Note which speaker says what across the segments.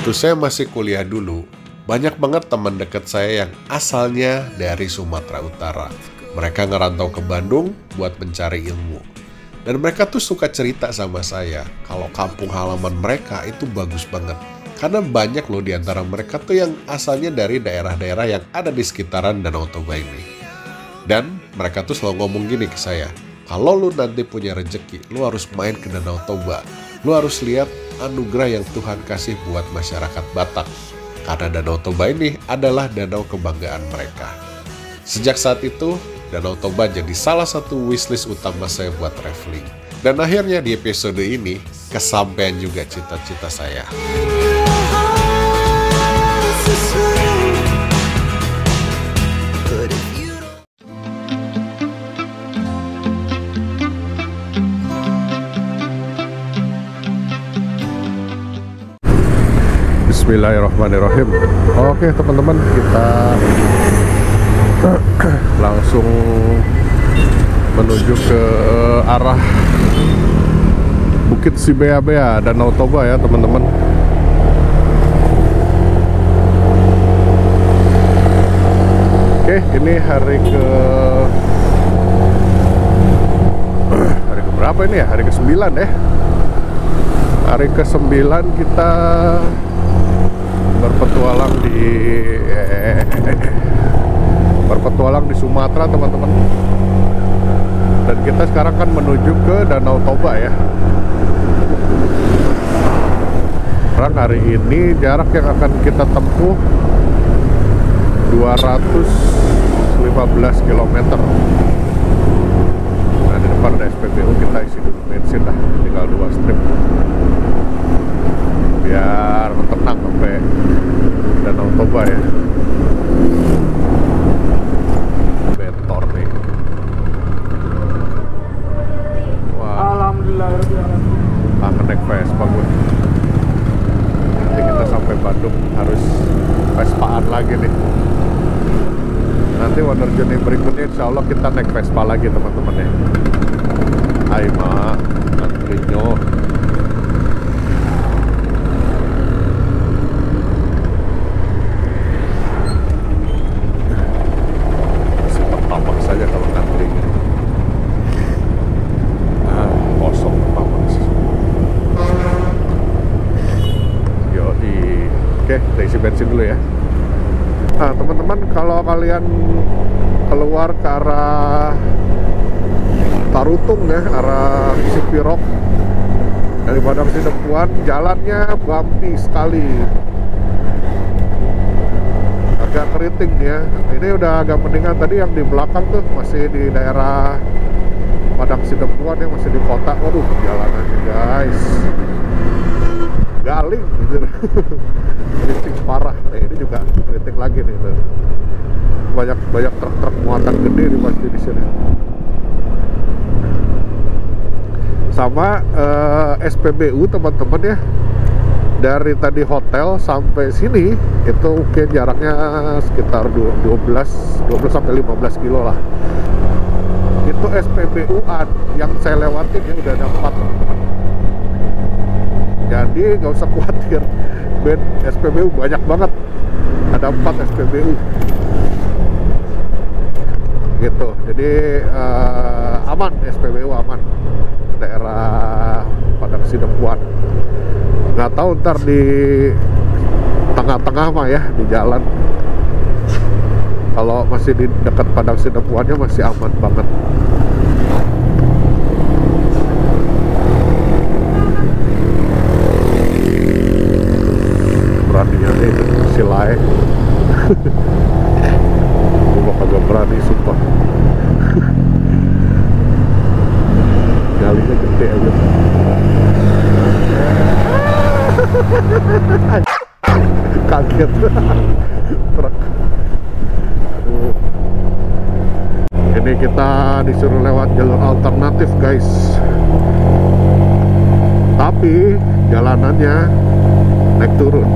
Speaker 1: Waktu saya masih kuliah dulu, banyak banget teman dekat saya yang asalnya dari Sumatera Utara. Mereka ngerantau ke Bandung buat mencari ilmu. Dan mereka tuh suka cerita sama saya kalau kampung halaman mereka itu bagus banget. Karena banyak loh di antara mereka tuh yang asalnya dari daerah-daerah yang ada di sekitaran Danau Toba ini. Dan mereka tuh selalu ngomong gini ke saya, kalau lu nanti punya rejeki, lu harus main ke Danau Toba. Lu harus lihat anugerah yang Tuhan kasih buat masyarakat Batak. Karena Danau Toba ini adalah danau kebanggaan mereka. Sejak saat itu, Danau Toba jadi salah satu wishlist utama saya buat traveling. Dan akhirnya di episode ini, kesampaian juga cita-cita saya. Bismillahirrahmanirrahim. Oke teman-teman, kita langsung menuju ke arah Bukit Sibea-bea, Danau Toba ya teman-teman. Oke, ini hari berapa ini ya? Hari ke-9 ya. Hari ke-9 kita berpetualang di Sumatera teman-teman. Dan kita sekarang kan menuju ke Danau Toba ya. Sekarang hari ini jarak yang akan kita tempuh 215 km. Nah di depan ada SPBU, kita isi dulu bensin dah, tinggal 2 strip biar tenang sampai Danau Toba ya. Bentor nih. Wah. Alhamdulillah. Kangen naik Vespa gue. Nanti kita sampai Bandung harus Vespaan lagi nih. Nanti Wonder Journey berikutnya insya Allah kita naik Vespa lagi teman-teman ya. Hai mak, antrinya. Kita isi bensin dulu ya. Nah teman-teman, kalau kalian keluar ke arah Tarutung ya, arah Sipirok dari Padang Sidempuan, jalannya bumpy sekali, agak keriting ya. Ini udah agak mendingan, tadi yang di belakang tuh masih di daerah Padang Sidempuan yang masih di kota. Waduh, jalanannya guys galing gitu. Keriting parah. Ini juga keriting lagi nih. Banyak truk-truk muatan gede nih pasti di sini. Sama SPBU teman-teman ya. Dari tadi hotel sampai sini itu mungkin jaraknya sekitar 12 sampai 15 kilo lah. Itu SPBU yang saya lewatin ya udah ada 4. Jadi nggak usah khawatir, SPBU banyak banget, ada 4 SPBU gitu. Jadi aman, SPBU aman, daerah Padang Sidempuan. Nggak tahu ntar di tengah-tengah mah ya, di jalan. Kalau masih di dekat Padang Sidempuannya masih aman banget. Beraninya nih silai. Gue kagak berani sumpah. Nyalinya gede aja. Kaget. Truk. Aduh. Ini kita disuruh lewat jalur alternatif guys. Tapi jalanannya naik turun.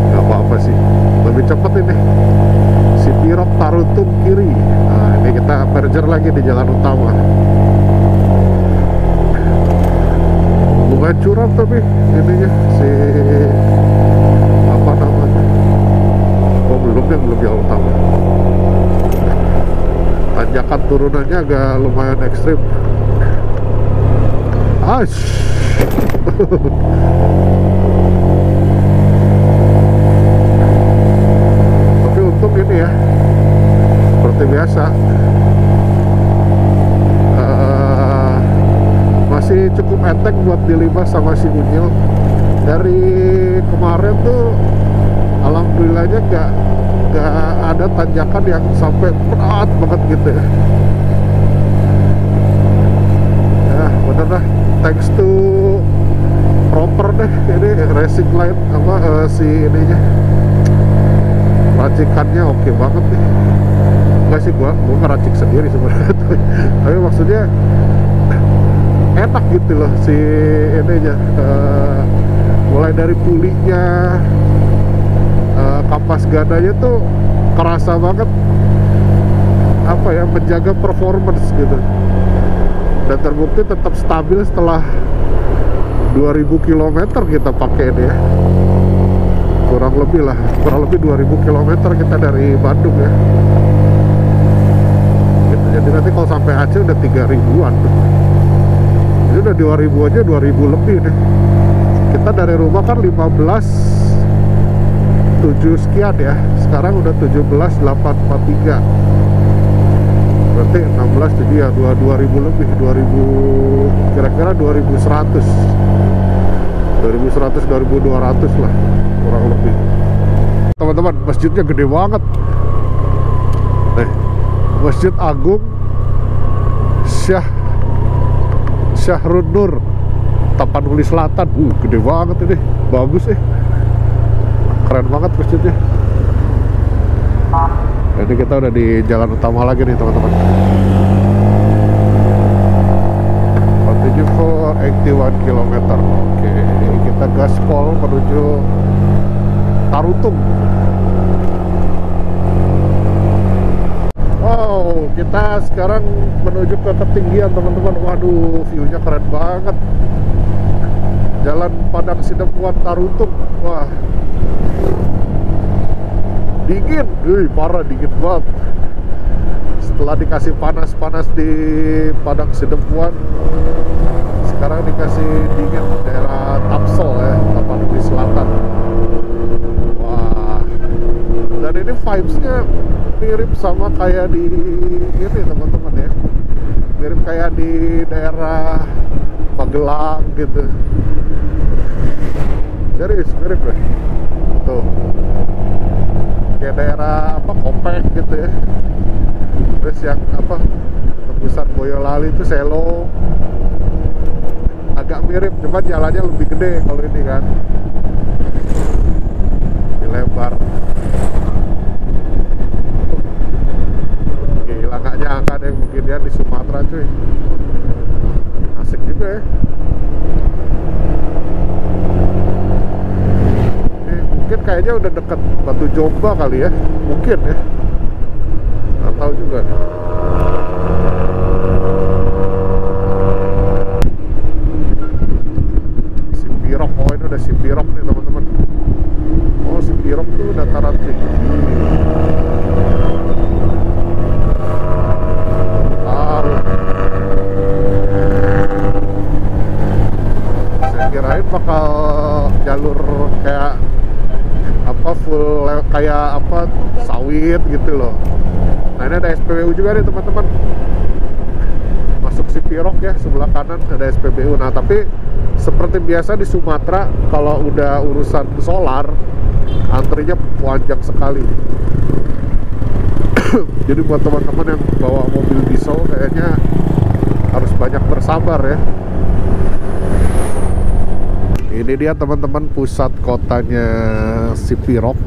Speaker 1: Gak apa-apa sih, lebih cepat ini. Sipirok Tarutung kiri. Nah ini kita merger lagi di jalan utama. Lumayan curam tapi ininya
Speaker 2: turunannya agak lumayan ekstrim. Tapi untung ini ya, seperti biasa, masih cukup enteng buat dilibas sama si Unyil. Dari kemarin tuh alhamdulillahnya gak ada tanjakan yang sampai berat banget gitu ya. Ya bener dah, thanks to proper deh ini racing line apa si ininya, racikannya oke banget nih. Enggak sih, gua ngeracik sendiri sebenarnya tapi maksudnya enak gitu loh si ininya, mulai dari pulinya, kapas gananya tuh kerasa banget apa ya, menjaga performance gitu, dan terbukti tetap stabil setelah 2000 km kita pakai ini ya, kurang lebih 2000 km kita dari Bandung ya gitu. Jadi nanti kalau sampai Aceh udah 3000-an tuh. Ini udah 2000 aja 2000 lebih deh. Kita dari rumah kan 15.7 sekian ya, sekarang udah 17.843, berarti 16 jadi ya 2000 lebih, 2000 kira-kira 2100 2200 lah kurang lebih. Teman-teman, masjidnya gede banget nih, Masjid Agung Syahrun Nur Tapanuli Selatan. Gede banget ini, bagus keren banget masjidnya. Jadi kita udah di jalan utama lagi nih teman-teman. Continue for 81 km. Oke, kita gaspol menuju Tarutung. Wow, kita sekarang menuju ke ketinggian teman-teman. Waduh, view-nya keren banget. Jalan Padang Sidempuan Tarutung. Wah, dingin, parah dingin banget. Setelah dikasih panas-panas di Padang Sidempuan, sekarang dikasih dingin daerah Tapsel ya, Tapanuli Selatan. Wah, dan ini vibes-nya mirip sama kayak di ini teman-teman ya, mirip kayak di daerah Magelang gitu. Serius mirip deh tuh, kayak daerah apa Kopek gitu ya. Terus yang apa tembusan Boyolali itu Selo, agak mirip, cuma jalannya lebih gede kalau ini kan, lebih lebar. Gila, gak nyangka deh mungkin dia di Sumatera cuy, asik juga ya. Ini mungkin kayaknya udah deket Batu Jomba kali ya, mungkin ya, nggak tahu juga nih. Sipirok, oh ini udah Sipirok nih teman-teman. Oh Sipirok tuh dataran tinggi. Saya kirain bakal jalur kayak apa, full kayak apa sawit gitu loh. Nah ini ada SPBU juga nih teman-teman, masuk Sipirok ya, sebelah kanan ada SPBU. Nah tapi seperti biasa di Sumatera, kalau udah urusan solar, antrinya panjang sekali. Jadi buat teman-teman yang bawa mobil diesel kayaknya harus banyak bersabar ya. Ini dia teman-teman pusat kotanya Sipirok.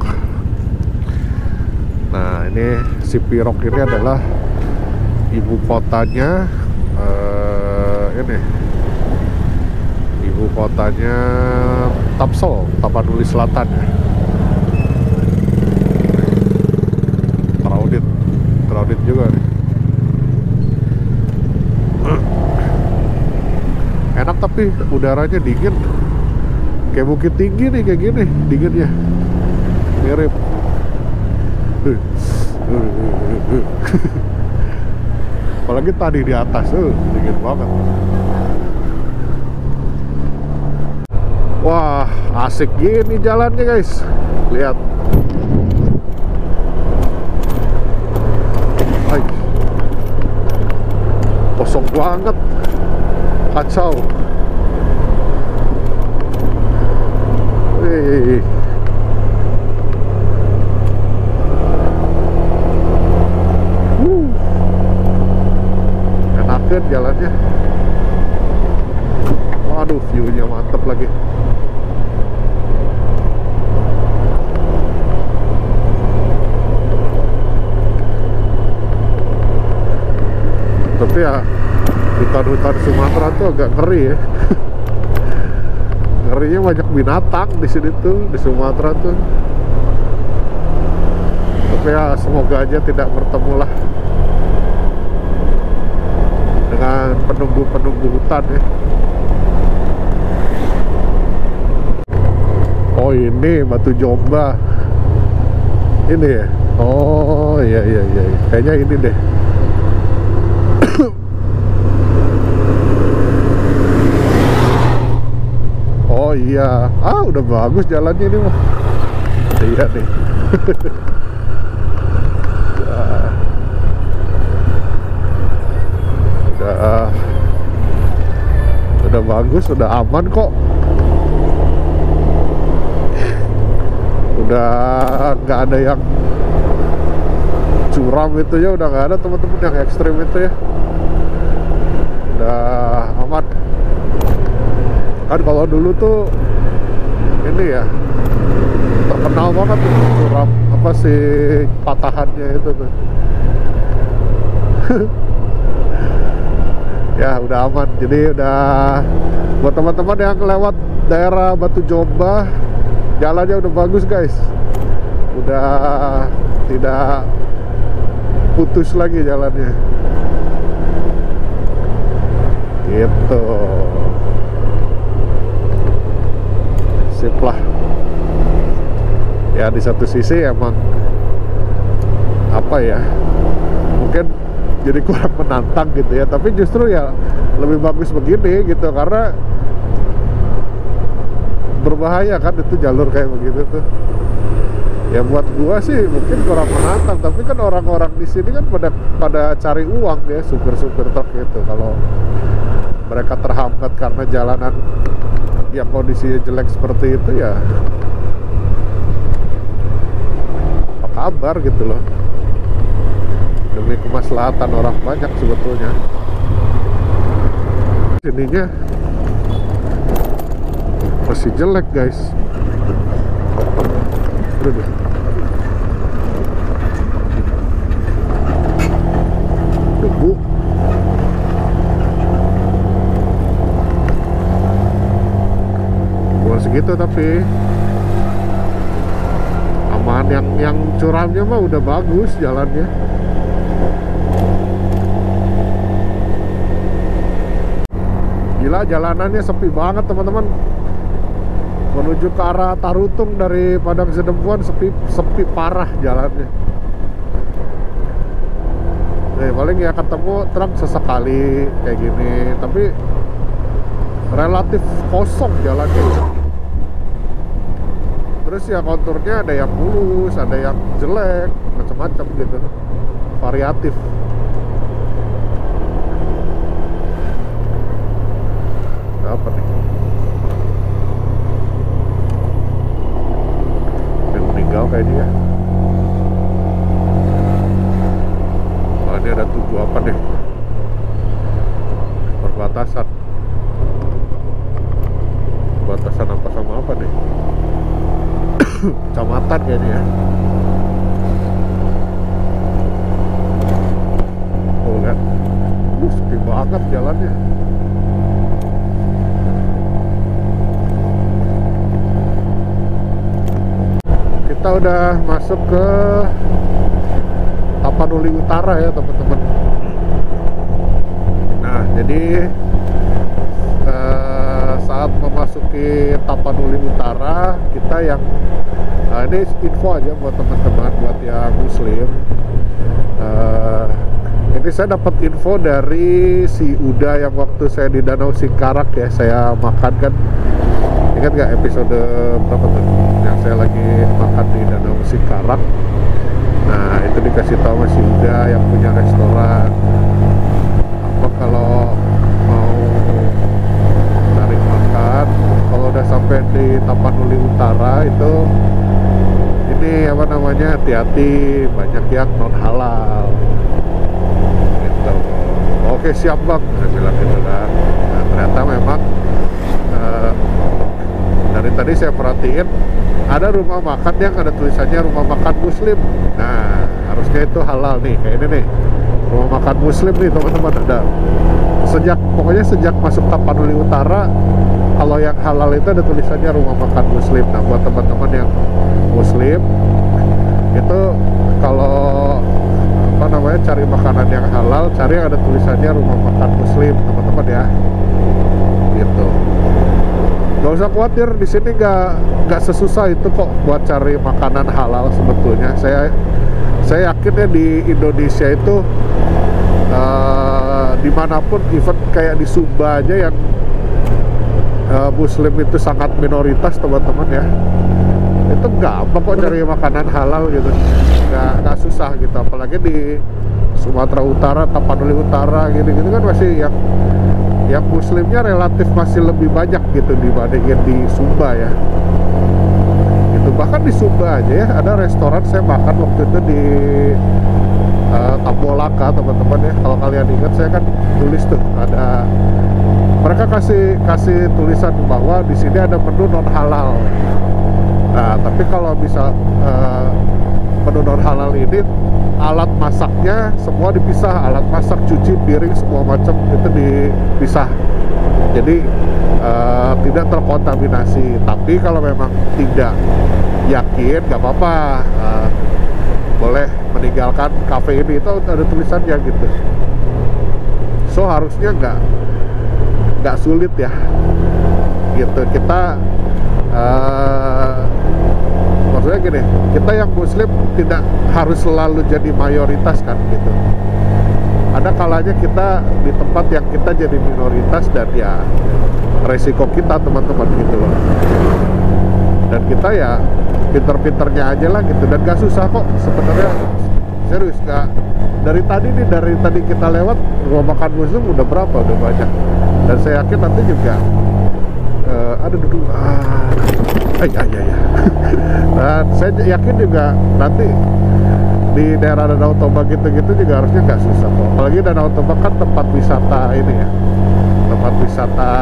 Speaker 2: Nah ini Sipirok ini adalah ibu kotanya, ini ibu kotanya Tapsel, Tapanuli Selatan ya. Crowded juga nih. Enak tapi udaranya dingin, kayak Bukit Tinggi nih, kayak gini dinginnya, mirip. apalagi tadi di atas dingin banget. Wah, asik gini jalannya guys. Lihat. Hai. Kosong banget. Kacau. Wih. Enakan jalannya. Waduh, view-nya mantep lagi. Tapi ya hutan-hutan Sumatera tuh agak ngeri ya. Ngerinya banyak binatang di sini tuh, di Sumatera tuh. Tapi ya semoga aja tidak bertemu lah dengan penunggu-penunggu hutan ya. Oh ini Batu Jomba. Ini ya. Oh iya. Kayaknya ini deh. Oh iya, udah bagus jalannya ini mah. Iya nih. udah bagus, udah aman kok. Udah nggak ada yang curam itu ya, udah nggak ada teman-teman yang ekstrim itu ya. Udah aman. Kan kalau dulu tuh ini ya terkenal banget tuh curam, apa sih patahannya itu tuh. Ya udah aman, jadi udah buat teman-teman yang lewat daerah Batu Jomba, jalannya udah bagus guys, udah tidak putus lagi jalannya gitu. Sip lah ya. Di satu sisi emang apa ya, mungkin jadi kurang menantang gitu ya, tapi justru ya lebih bagus begini gitu, karena berbahaya kan itu jalur kayak begitu tuh. Ya buat gua sih mungkin kurang menantang, tapi kan orang-orang di sini kan pada cari uang ya, supir-supir truk itu. Kalau mereka terhambat karena jalanan yang kondisinya jelek seperti itu ya apa kabar gitu loh, demi kemaslahatan orang banyak sebetulnya. Sininya masih jelek guys. Aduh. Debu. Bukan segitu tapi aman, yang curamnya mah udah bagus jalannya. Gila, jalanannya sepi banget teman-teman. Menuju ke arah Tarutung dari Padang Sidempuan sepi parah jalannya. Paling ya ketemu truk sesekali kayak gini, tapi relatif kosong jalannya. Terus ya konturnya ada yang mulus, ada yang jelek, macam-macam gitu, variatif. Apa nih? Yang meninggal kayak dia. Oh, ini ada tugu apa nih? Perbatasan. Perbatasan apa sama apa nih? Kecamatan kayaknya ya. Oh lihat, sepi banget jalannya. Kita udah masuk ke Tapanuli Utara ya teman-teman. Nah jadi saat memasuki Tapanuli Utara, kita yang ini info aja buat teman-teman, buat yang muslim, Ini saya dapat info dari si Uda yang waktu saya di Danau Singkarak ya, saya makan kan. Ingat nggak episode berapa tuh? Yang saya lagi makan di Danau Singkarak. Nah itu dikasih tahu sama si Uda yang punya restoran. Apa kalau mau cari makan, kalau udah sampai di Tapanuli Utara itu, ini apa namanya, hati-hati, banyak yang non halal. Gitu. Oke siap bang, saya bilang gitu kan. Nah, ternyata memang dari tadi saya perhatiin ada rumah makan yang ada tulisannya rumah makan Muslim. Nah harusnya itu halal nih, kayak ini nih, rumah makan Muslim nih teman-teman. Ada pokoknya sejak masuk Tapanuli Utara, kalau yang halal itu ada tulisannya rumah makan Muslim. Nah buat teman-teman yang Muslim itu kalau apa namanya cari makanan yang halal, cari yang ada tulisannya rumah makan Muslim teman-teman ya, gitu. Gak usah khawatir, di sini nggak sesusah itu kok buat cari makanan halal sebetulnya. Saya yakin ya di Indonesia itu dimanapun, even kayak di Sumba aja yang Muslim itu sangat minoritas teman-teman ya, itu gampang kok cari makanan halal gitu, nggak susah gitu. Apalagi di Sumatera Utara, Tapanuli Utara gitu-gitu kan masih yang Muslimnya relatif masih lebih banyak gitu dibandingin di Sumba ya. Gitu, bahkan di Sumba aja ya ada restoran saya makan waktu itu di Tambolaka teman-teman ya. Kalau kalian ingat saya kan tulis tuh, ada mereka kasih tulisan bahwa di sini ada menu non halal. Nah tapi kalau bisa menu non halal ini alat masaknya semua dipisah, alat masak, cuci, piring, semua macam itu dipisah, jadi tidak terkontaminasi. Tapi kalau memang tidak yakin nggak apa-apa, boleh meninggalkan kafe ini, itu ada tulisannya gitu. So harusnya nggak sulit ya gitu. Kita maksudnya gini, kita yang Muslim tidak harus selalu jadi mayoritas kan gitu. Ada kalanya kita di tempat yang kita jadi minoritas, dan ya resiko kita teman-teman gitu loh. Dan kita ya pinter-pinternya aja lah gitu, dan gak susah kok sebenarnya, serius. Gak dari tadi kita lewat rumah makan Muslim udah berapa, udah banyak. Dan saya yakin nanti juga ada duduk ya. Dan saya yakin juga nanti di daerah Danau Toba gitu-gitu juga harusnya nggak susah kok. Apalagi Danau Toba kan tempat wisata ini ya, tempat wisata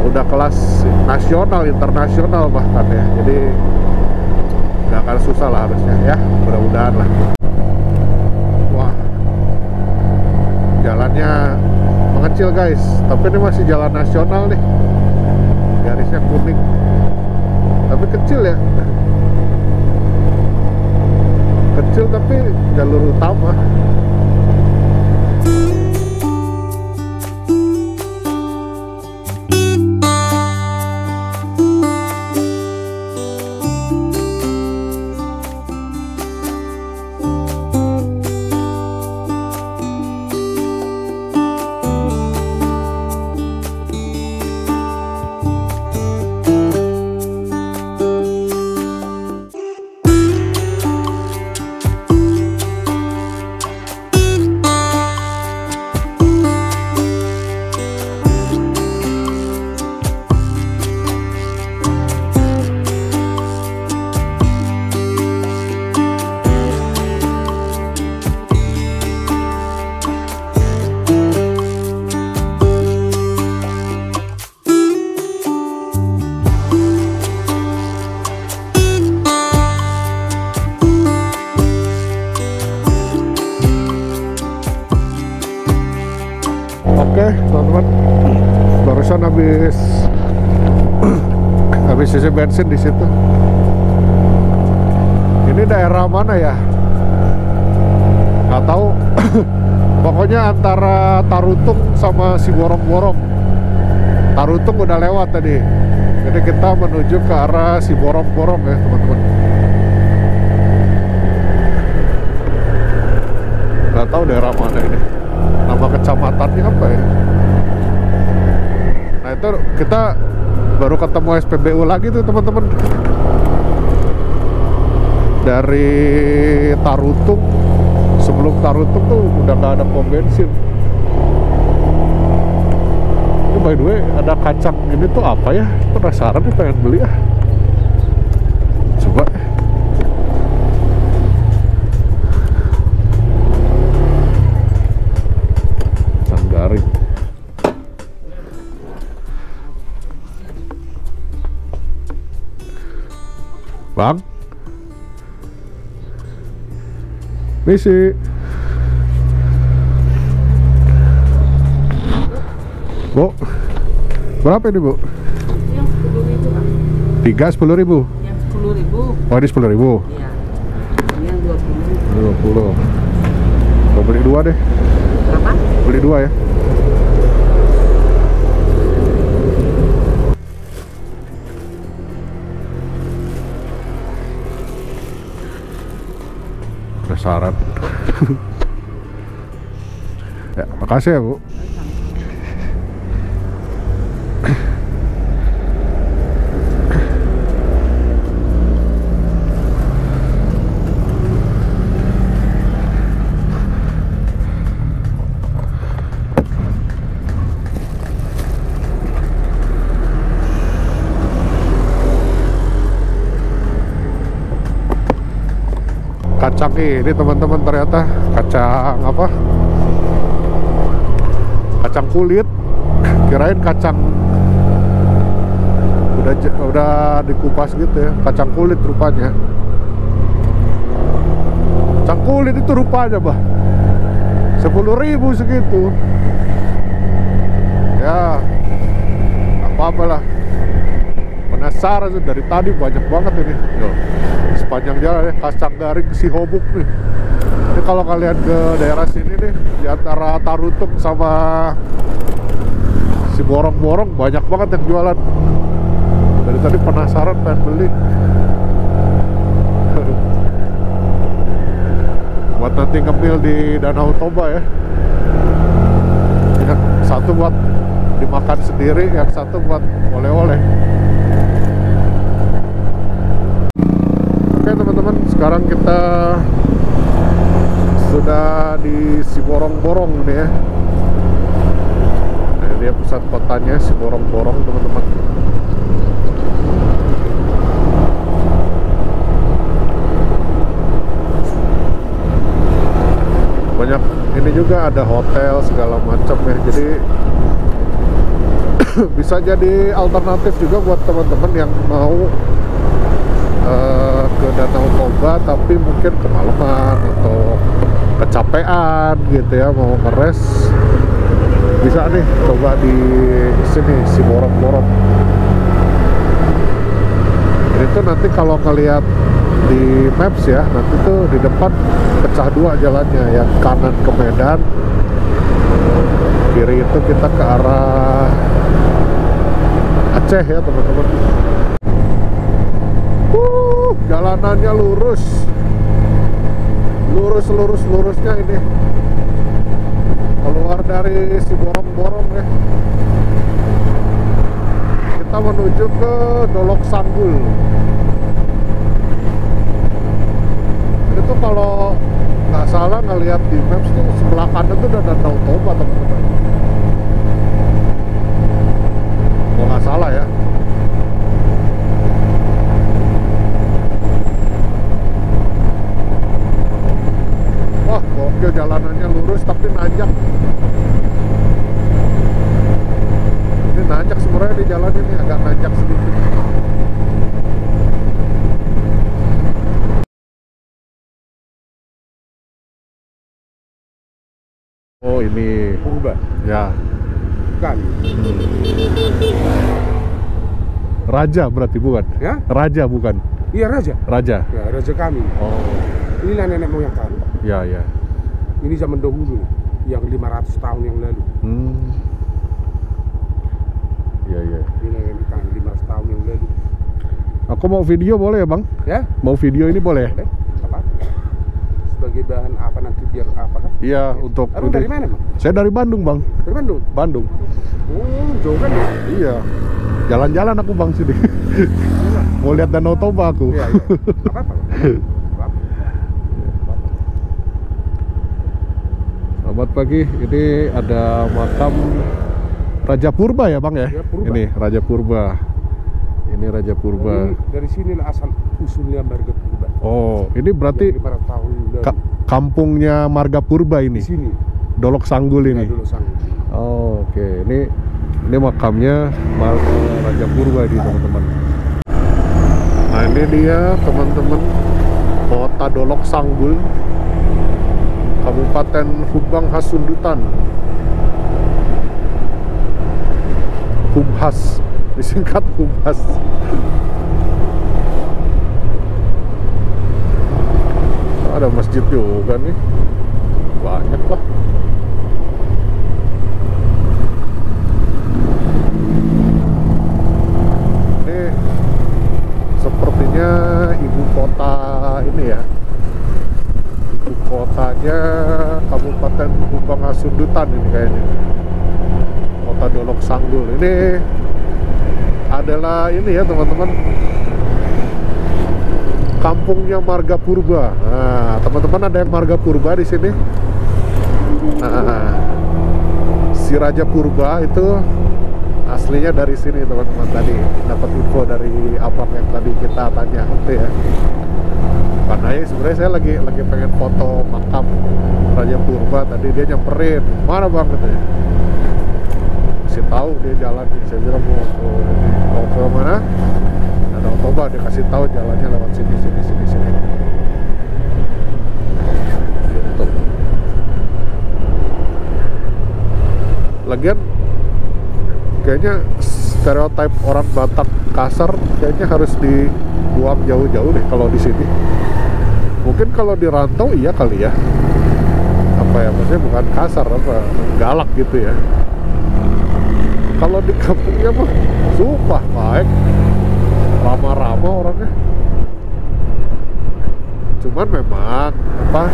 Speaker 2: udah kelas nasional, internasional bahkan ya. Jadi nggak akan susah lah harusnya ya, mudah-mudahan lah. Wah, jalannya mengecil guys, tapi ini masih jalan nasional nih, garisnya kuning tapi kecil ya, kecil tapi jalur utama. Oke teman-teman, barusan habis isi bensin di situ. Ini daerah mana ya? Nggak tahu. Pokoknya antara Tarutung sama Siborong-Borong. Tarutung udah lewat tadi. Jadi kita menuju ke arah Siborong-Borong ya teman-teman. Nggak tahu daerah mana ini. Nama kecamatannya apa ya? Nah itu kita baru ketemu SPBU lagi tuh teman-teman. Dari Tarutung, sebelum Tarutung tuh udah nggak ada pom bensin. Ini by the way ada kacang ini tuh apa ya? Penasaran nih, pengen beli ah. Coba. Kacang garing. Bang, misi. Bu, berapa ini bu?
Speaker 3: Yang 10.000 Pak.
Speaker 2: 3 10.000.
Speaker 3: Yang 10.000.
Speaker 2: Oh ini 10.000.
Speaker 3: Iya. Yang 20.
Speaker 2: 20. Mau beli 2 deh.
Speaker 3: Berapa?
Speaker 2: Beli 2 ya. Penasaran. Ya, makasih ya bu. Kacang ini teman-teman ternyata kacang apa? Kacang kulit. Kirain kacang udah dikupas gitu ya. Kacang kulit rupanya. Kacang kulit itu rupanya bah 10.000 segitu. Ya, apa-apalah. Penasaran tuh dari tadi banyak banget ini. Yo, sepanjang jalan ya, kacang garing si Hobuk nih. Ini kalau kalian ke daerah sini nih, di antara Tarutung sama si Borong-Borong banyak banget yang jualan. Dari tadi penasaran pengen beli. Buat nanti ngemil di Danau Toba ya. Yang satu buat dimakan sendiri, yang satu buat oleh-oleh. Oke teman-teman, sekarang kita sudah di Siborong-Borong nih ya. Nah, dia pusat kotanya Siborong-Borong teman-teman. Banyak ini juga, ada hotel segala macam ya. Jadi bisa jadi alternatif juga buat teman-teman yang mau ke Danau Toba tapi mungkin kemalaman atau kecapean gitu ya, mau ngeres, bisa nih coba di sini Siborong-Borong. Ini tuh nanti kalau ngeliat di maps ya, nanti tuh di depan pecah dua jalannya, yang kanan ke Medan, kiri itu kita ke arah Aceh ya teman-teman. Jalanannya lurusnya ini keluar dari Siborong-Borong ya. Kita menuju ke Dolok Sanggul. Ini tuh kalau nggak salah ngelihat di maps tuh sebelah kanan tuh udah Danau Toba teman-teman. Kalau nggak salah ya. Wah, gokil, jalanannya lurus tapi nanjak. Ini nanjak sebenarnya di jalan ini, agak nanjak sedikit. Oh, ini
Speaker 4: Purba.
Speaker 2: ya.
Speaker 4: Bukan.
Speaker 2: Raja berarti bukan?
Speaker 4: Ya?
Speaker 2: Raja bukan?
Speaker 4: Iya, raja.
Speaker 2: Raja.
Speaker 4: Ya, raja kami.
Speaker 2: Oh,
Speaker 4: Inilah nenek moyang kami.
Speaker 2: ya ya.
Speaker 4: Ini zaman dahulu, yang 500 tahun yang lalu.
Speaker 2: Iya iya.
Speaker 4: Ini nenek kami 500 tahun yang lalu.
Speaker 2: Aku mau video boleh ya bang?
Speaker 4: Ya?
Speaker 2: Mau video ini boleh?
Speaker 4: Apa? sebagai bahan apa nanti biar apa kan?
Speaker 2: Iya, untuk
Speaker 4: Abang dari mana, Bang?
Speaker 2: Saya dari Bandung, Bang.
Speaker 4: Dari Bandung.
Speaker 2: Bandung.
Speaker 4: Oh, jauh kan ya?
Speaker 2: Iya. Jalan-jalan aku, Bang, sini. Mau lihat Danau Toba aku.
Speaker 4: Iya, iya. Apa-apa. Apa-apa.
Speaker 2: Selamat pagi. Ini ada makam Raja Purba ya, Bang ya?
Speaker 4: Iya, Purba.
Speaker 2: Ini Raja Purba. Ini Raja Purba.
Speaker 4: Dari sinilah asal usulnya Marga Purba.
Speaker 2: Oh, ini berarti
Speaker 4: 500 tahun dari
Speaker 2: kampungnya Marga Purba ini.
Speaker 4: di sini.
Speaker 2: Dolok Sanggul ini.
Speaker 4: Ya, dulu sang.
Speaker 2: Oh, oke. Ini makamnya Raja Purba ini, teman-teman. Nah, ini dia, teman-teman, Kota Dolok Sanggul, Kabupaten Hubang Hasundutan. Hubhas, disingkat Hubhas. Ada masjid juga nih, banyak lah. Ini sepertinya ibu kota ini ya, ibu kotanya Kabupaten Hubang Hasundutan ini kayaknya, Kota Dolok Sanggul. Ini adalah ini ya, teman-teman, kampungnya Marga Purba. Nah, teman-teman, ada yang Marga Purba di sini. Nah, si Raja Purba itu aslinya dari sini, teman-teman. Tadi dapat info dari abang yang tadi kita tanya itu ya. Karena ya sebenarnya saya lagi pengen foto makam Raja Purba. Tadi dia nyamperin, mana bang katanya. Kasih tahu dia jalan. Saya bilang mau ke mana? Danau Toba, dia kasih tahu jalannya lewat sini. Gitu. Lagian kayaknya stereotip orang Batak kasar kayaknya harus dibuang jauh-jauh deh kalau di sini. Mungkin kalau di rantau iya kali ya. Apa ya, maksudnya bukan kasar, apa galak gitu ya. Kalau di kampungnya mah sumpah baik, ramah-ramah orangnya. Cuman memang apa,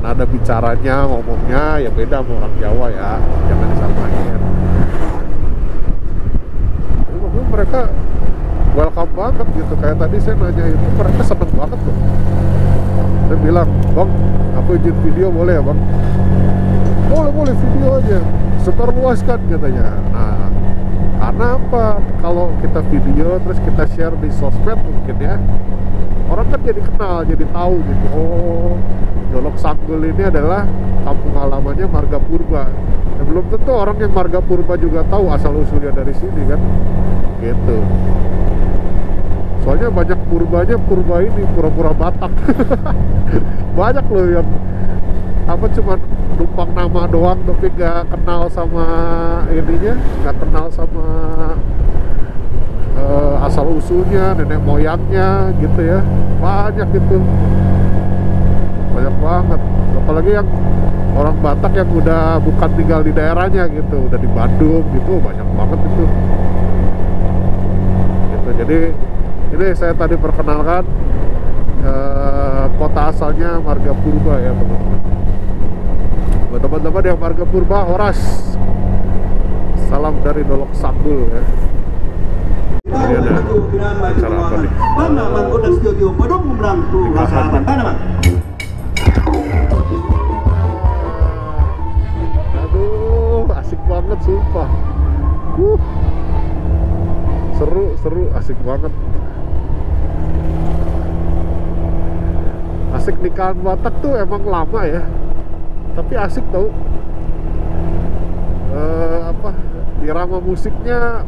Speaker 2: nada bicaranya, ngomongnya ya beda sama orang Jawa ya, jangan disamain. Tapi mereka welcome banget gitu. Kayak tadi saya nanya itu, mereka seneng banget loh. Saya bilang, bang, aku izin video boleh ya bang? Boleh video aja, sebar luaskan katanya. Nah, karena apa? Kalau kita video terus kita share di sosmed mungkin ya, orang kan jadi kenal, jadi tahu gitu. Oh, Dolok Sanggul ini adalah kampung halamannya Marga Purba. Ya, belum tentu orang yang Marga Purba juga tahu asal usulnya dari sini kan, gitu. Soalnya banyak purbanya, purba ini pura-pura Batak. Banyak loh yang apa cuman numpang nama doang tapi nggak kenal sama ininya, nggak kenal sama asal usulnya, nenek moyangnya gitu ya. Banyak itu, banyak banget. Apalagi yang orang Batak yang udah bukan tinggal di daerahnya gitu, udah di Bandung gitu, banyak banget itu gitu. Jadi ini saya tadi perkenalkan kota asalnya Marga Purba ya teman-teman. Buat teman-teman yang Marga Purba, horas, salam dari Dolok Sanggul ya. Ini ada acara apa nih? Aduh, asik banget sumpah. Seru, asik banget. Asik nikahan Batak tuh emang lama ya, tapi asik tau. Apa, irama musiknya,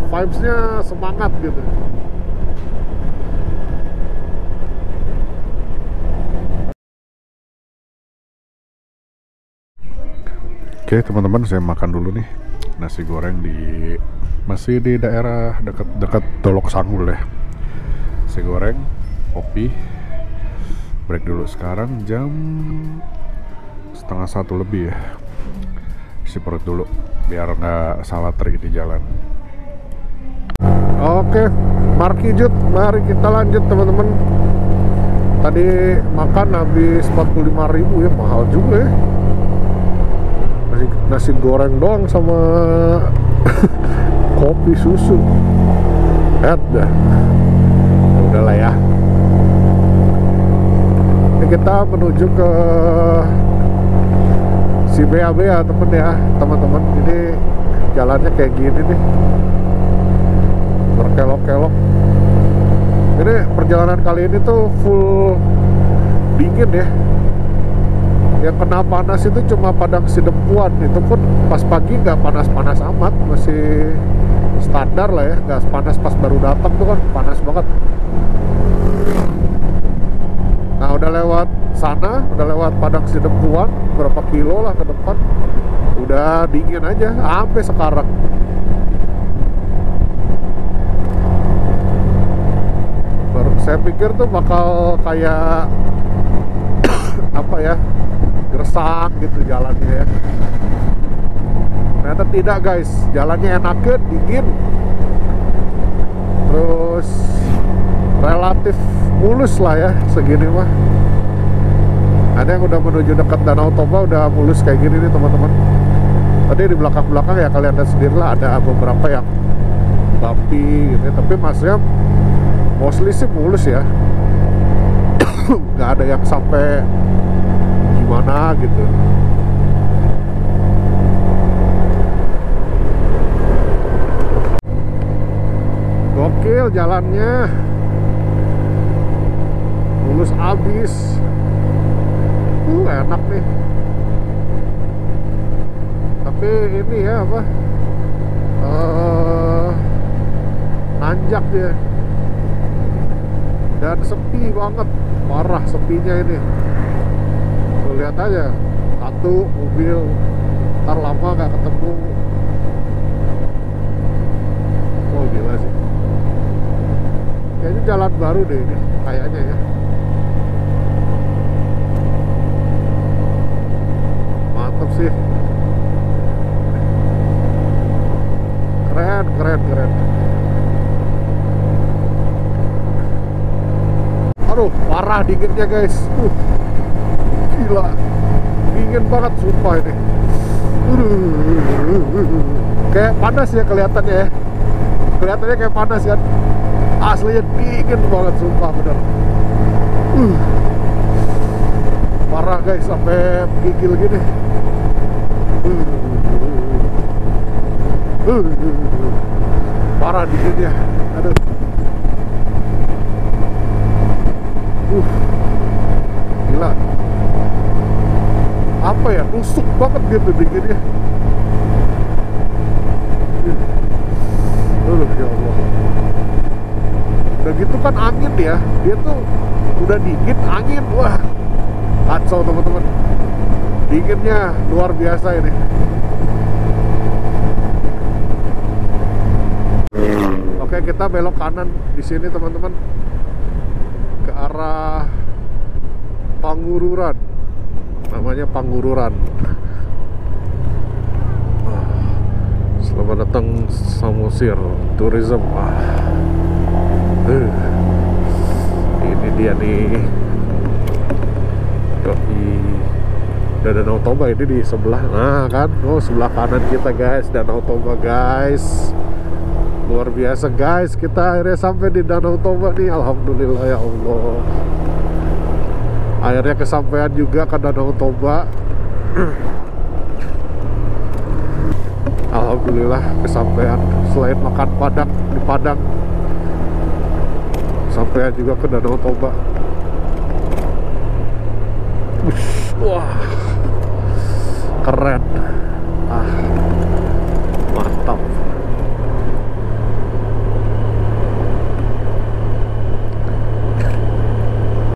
Speaker 2: vibes-nya semangat gitu. Oke teman-teman, saya makan dulu nih nasi goreng masih di daerah dekat Dolok Sanggul ya. Nasi goreng, kopi. Break dulu sekarang jam 12:30 lebih ya. Isi perut dulu biar nggak salah trik di jalan. Oke, Markijut, mari kita lanjut teman-teman. Tadi makan habis 45.000 ya, mahal juga ya. Nasi goreng doang sama kopi susu. Dah. Udahlah ya. Ini kita menuju ke si BAB ya teman-teman. Ini jalannya kayak gini nih, berkelok-kelok. Ini perjalanan kali ini tuh full dingin ya. Yang kena panas itu cuma Padang Sidempuan, itu pun pas pagi nggak panas-panas amat, masih standar lah ya, nggak panas pas baru datang tuh kan panas banget. Nah udah lewat sana, udah lewat Padang Sidempuan, berapa kilo lah ke depan, udah dingin aja sampai sekarang. Saya pikir tuh bakal kayak apa ya, gersang gitu jalannya ya. Ternyata tidak guys, jalannya enakan, dingin, terus relatif mulus lah ya segini mah. Ada yang udah menuju dekat Danau Toba udah mulus kayak gini nih teman-teman. Tadi di belakang-belakang ya kalian lihat sendiri lah, ada beberapa yang bumpy gitu ya. Tapi maksudnya mostly sih mulus ya. Nggak ada yang sampai gimana gitu. Gokil jalannya, mulus abis. Enak nih. Tapi ini ya apa, nanjak dia dan sepi banget, parah sepinya ini. Tuh, lihat aja, satu mobil ntar lama gak ketemu. Oh gila sih, kayaknya jalan baru deh ini kayaknya ya. Mantap sih, keren. Aduh, parah dinginnya guys. Gila, dingin banget sumpah ini. Kayak panas ya kelihatannya ya. Kelihatannya kayak panas kan. Aslinya dingin banget sumpah bener. Parah guys, sampai gigil gini. Parah dinginnya. Aduh. Gila. Apa ya, nusuk banget gitu dinginnya. Ya Allah. Udah gitu kan angin ya, dia tuh udah dingin, angin, wah kacau teman-teman. Dinginnya luar biasa ini. Oke, kita belok kanan di sini teman-teman, ke arah Pangururan, namanya Pangururan. Selamat datang Samosir Tourism. Ini dia nih. Udah Danau Toba ini di sebelah. Nah kan, oh sebelah kanan kita guys, Danau Toba guys. Luar biasa guys, kita akhirnya sampai di Danau Toba nih. Alhamdulillah ya Allah. Akhirnya kesampaian juga ke Danau Toba. Alhamdulillah kesampaian. Selain makan padang di Padang, sampai juga ke Danau Toba. Wah, keren. Mantap.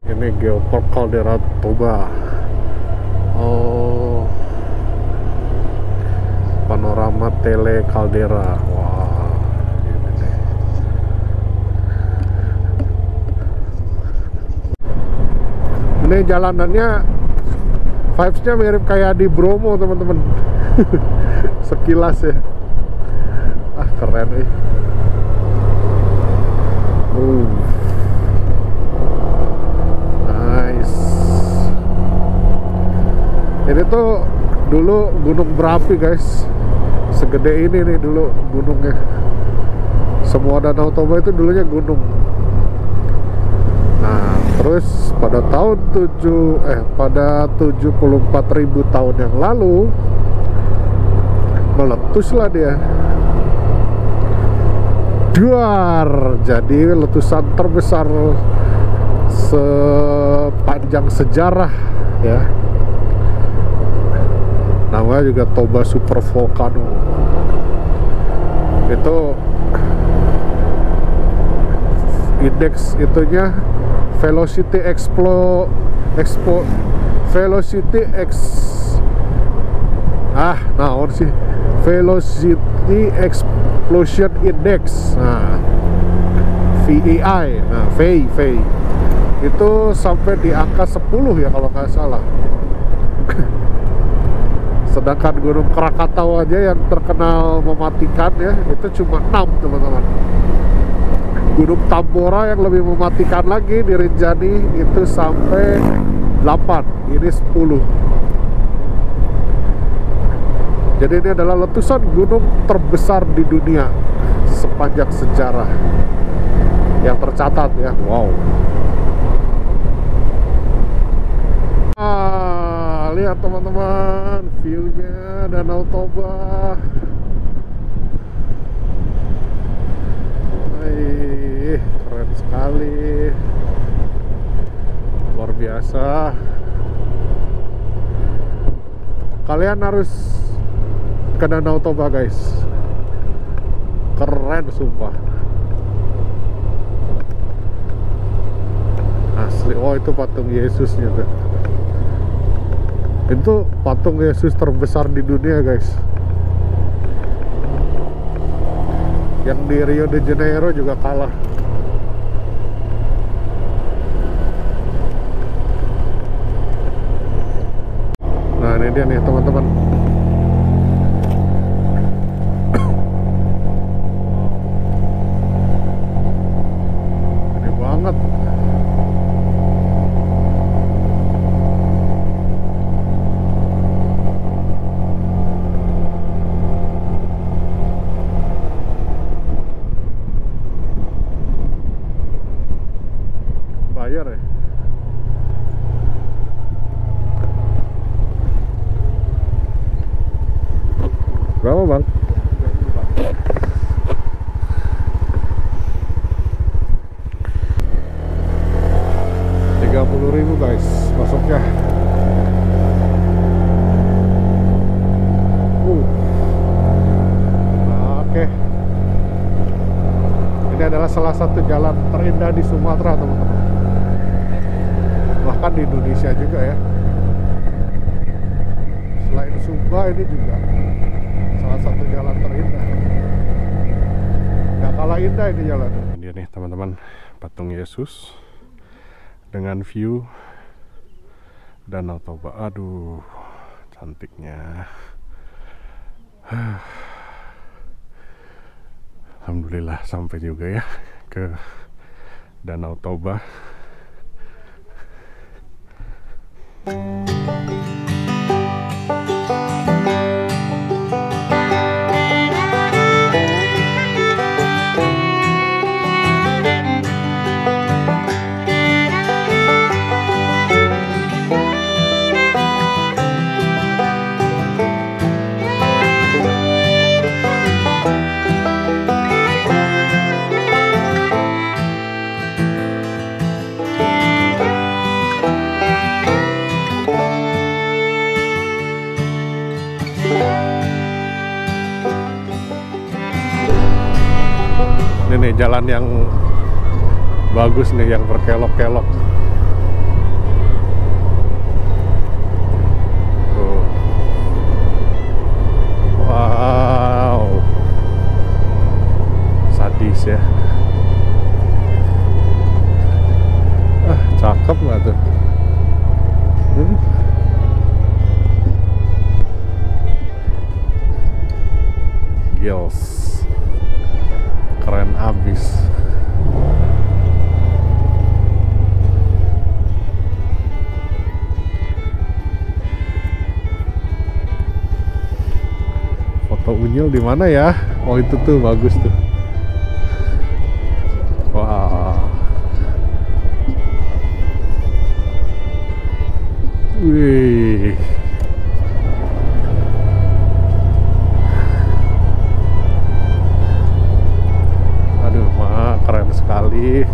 Speaker 2: Ini Geopark Caldera Toba. Oh, panorama tele Caldera. Wah, ini deh. Ini jalanannya vibes-nya mirip kayak di Bromo teman-teman. Sekilas ya. Keren nih. Ini tuh dulu gunung berapi guys, segede ini nih dulu gunungnya. Semua Danau Toba itu dulunya gunung. Nah, terus pada tahun 74.000 tahun yang lalu meletuslah dia. Duar, jadi letusan terbesar sepanjang sejarah ya. Namanya juga Toba Super Volcano. Itu indeks itunya velocity explosion index. Nah, VEI. Nah, VEI itu sampai di angka 10 ya kalau nggak salah. Sedangkan Gunung Krakatau aja yang terkenal mematikan ya, itu cuma 6 teman-teman. Gunung Tambora yang lebih mematikan lagi di Rinjani itu sampai 8, ini 10. Jadi ini adalah letusan gunung terbesar di dunia sepanjang sejarah yang tercatat ya. Wow. Lihat teman-teman, view-nya Danau Toba. Keren sekali, luar biasa. Kalian harus ke Danau Toba guys, keren sumpah, asli. Oh, itu patung Yesusnya tuh. Itu patung Yesus terbesar di dunia guys. Yang di Rio de Janeiro juga kalah. Nah, ini dia nih teman-teman. Gede banget. Bayar ya. Berapa bang? 30.000 guys masuknya. Oke. Ini adalah salah satu jalan terindah di Sumatera teman-teman. Bahkan di Indonesia juga ya. Selain Sumba, ini juga salah satu jalan terindah. Gak kalah indah ini jalan. Ini nih teman-teman, patung Yesus dengan view Danau Toba. Aduh, cantiknya. Alhamdulillah sampai juga ya ke Danau Toba. Ini nih jalan yang bagus nih, yang berkelok-kelok. Wow, sadis ya. Cakep nggak tuh? Gils, keren abis. Soto unyil di mana ya? Oh itu tuh bagus tuh. Wah. Wih. Aduh, mah keren sekali.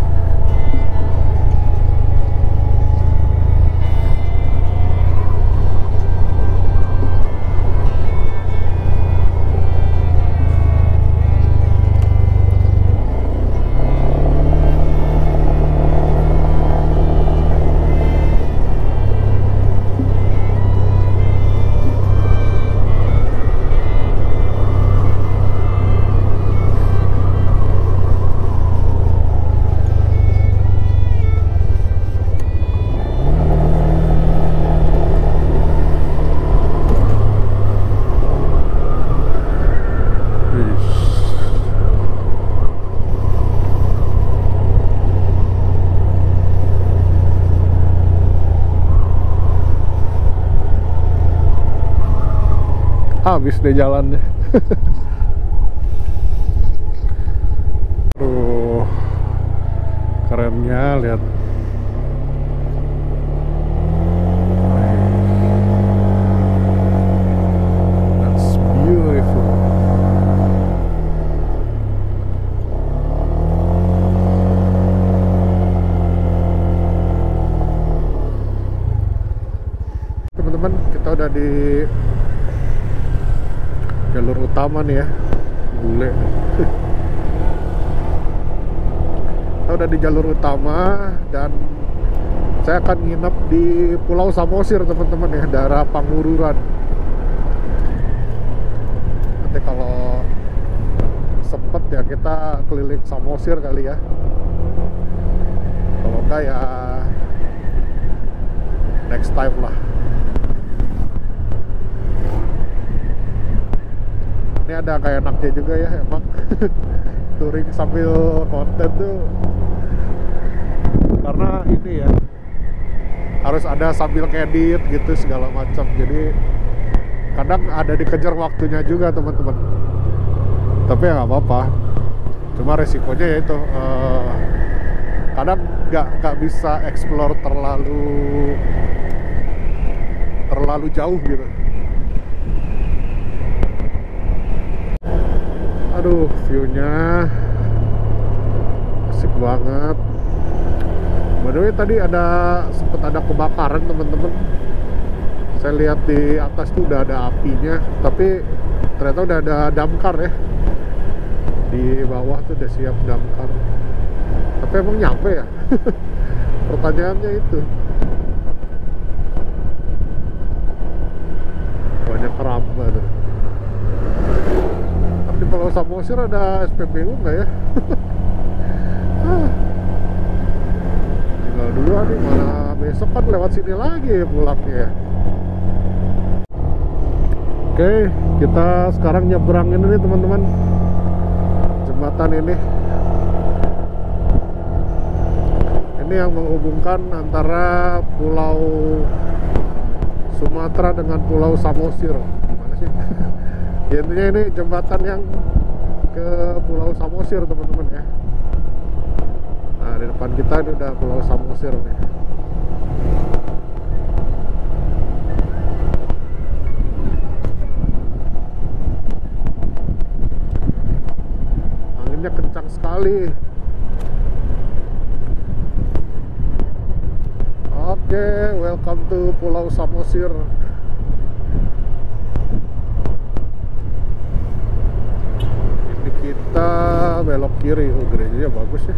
Speaker 2: Habis deh jalannya. Tuh kerennya lihat. That's beautiful. Teman-teman, kita udah di jalur utama nih ya, bule. Kita udah di jalur utama dan saya akan nginep di Pulau Samosir teman-teman ya, daerah Pangururan. Nanti kalau sempet ya kita keliling Samosir kali ya. Kalau enggak ya next time lah. Ini ada kayak enaknya juga ya emang. Touring sambil konten tuh, karena ini ya harus ada sambil ngedit gitu segala macam, jadi kadang ada dikejar waktunya juga teman-teman. Tapi ya nggak apa-apa, cuma resikonya ya itu kadang nggak bisa explore terlalu jauh gitu. Aduh, view-nya asik banget. By the way, tadi sempat ada kebakaran teman-teman. Saya lihat di atas tuh udah ada apinya, tapi ternyata udah ada damkar ya. Di bawah tuh udah siap damkar. Tapi emang nyampe ya? Pertanyaannya itu. Banyak keramba tuh. Di Pulau Samosir ada SPBU nggak ya? Tinggal dulu nih, mana besok kan lewat sini lagi pulangnya ya. Oke, kita sekarang nyebrang ini nih teman-teman, jembatan ini. Ini yang menghubungkan antara Pulau Sumatera dengan Pulau Samosir. Mana sih? Ya, intinya ini jembatan yang ke Pulau Samosir teman-teman ya. Nah, di depan kita ini udah Pulau Samosir nih. Anginnya kencang sekali. Oke, welcome to Pulau Samosir. Kita belok kiri. Oh, gerejanya bagus ya.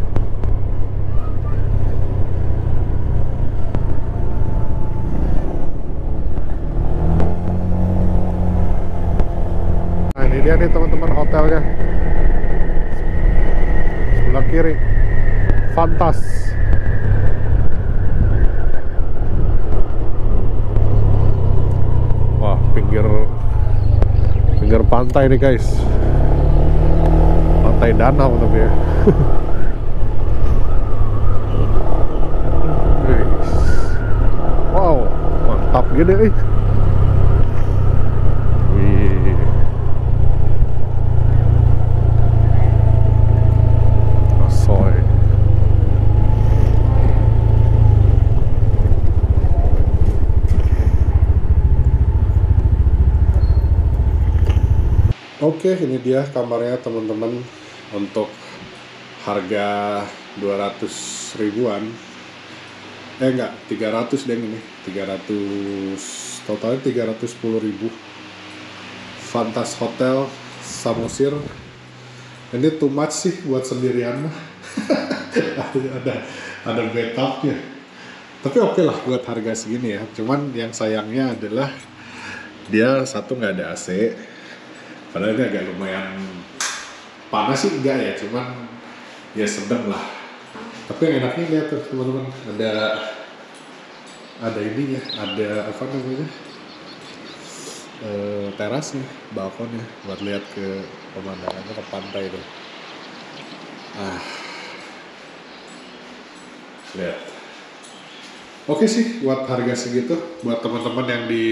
Speaker 2: Nah, ini dia nih teman-teman hotelnya. Sebelah kiri. Fantas. Wah, pinggir pantai nih guys. Pantai danau tapi ya. Wow, mantap gini. Wih. Oke, ini dia kamarnya teman-teman untuk harga 200 ribuan. Enggak, 300 deh ini. 300, totalnya 310 ribu. Fantas Hotel Samosir. Ini too much sih buat sendirian mah. ada backupnya. Tapi oke lah buat harga segini ya. Cuman yang sayangnya adalah dia satu nggak ada AC. Padahal ini agak lumayan panas sih enggak ya, cuman ya sedang lah. Tapi yang enaknya lihat tuh teman-teman, ada ininya, ada apa namanya, terasnya, balkonnya buat lihat ke pemandangannya ke pantai tuh. Lihat. Oke sih buat harga segitu, buat teman-teman yang di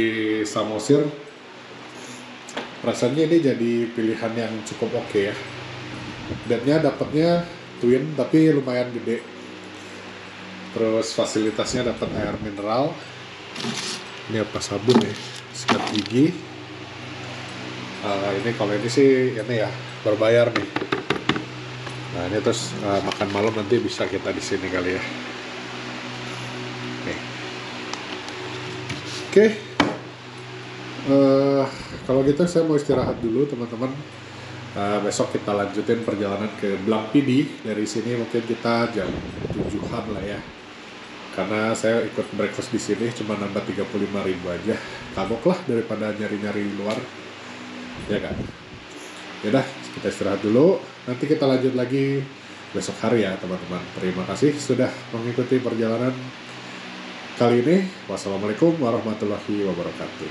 Speaker 2: Samosir, rasanya ini jadi pilihan yang cukup oke ya. Bednya dapatnya twin tapi lumayan gede. Terus fasilitasnya dapat air mineral. Ini apa, sabun ya, sikat gigi. Ini kalau ini sih ini ya berbayar nih. Nah ini terus makan malam nanti bisa kita di sini kali ya. Nih. Oke. Kalau gitu saya mau istirahat dulu teman-teman. Besok kita lanjutin perjalanan ke Blampidi. Dari sini mungkin kita jam 7-an lah ya. Karena saya ikut breakfast di sini cuma nambah 35.000 aja. Kagok lah daripada nyari-nyari luar. Ya kan? Yaudah, kita istirahat dulu. Nanti kita lanjut lagi besok hari ya teman-teman. Terima kasih sudah mengikuti perjalanan kali ini. Wassalamualaikum warahmatullahi wabarakatuh.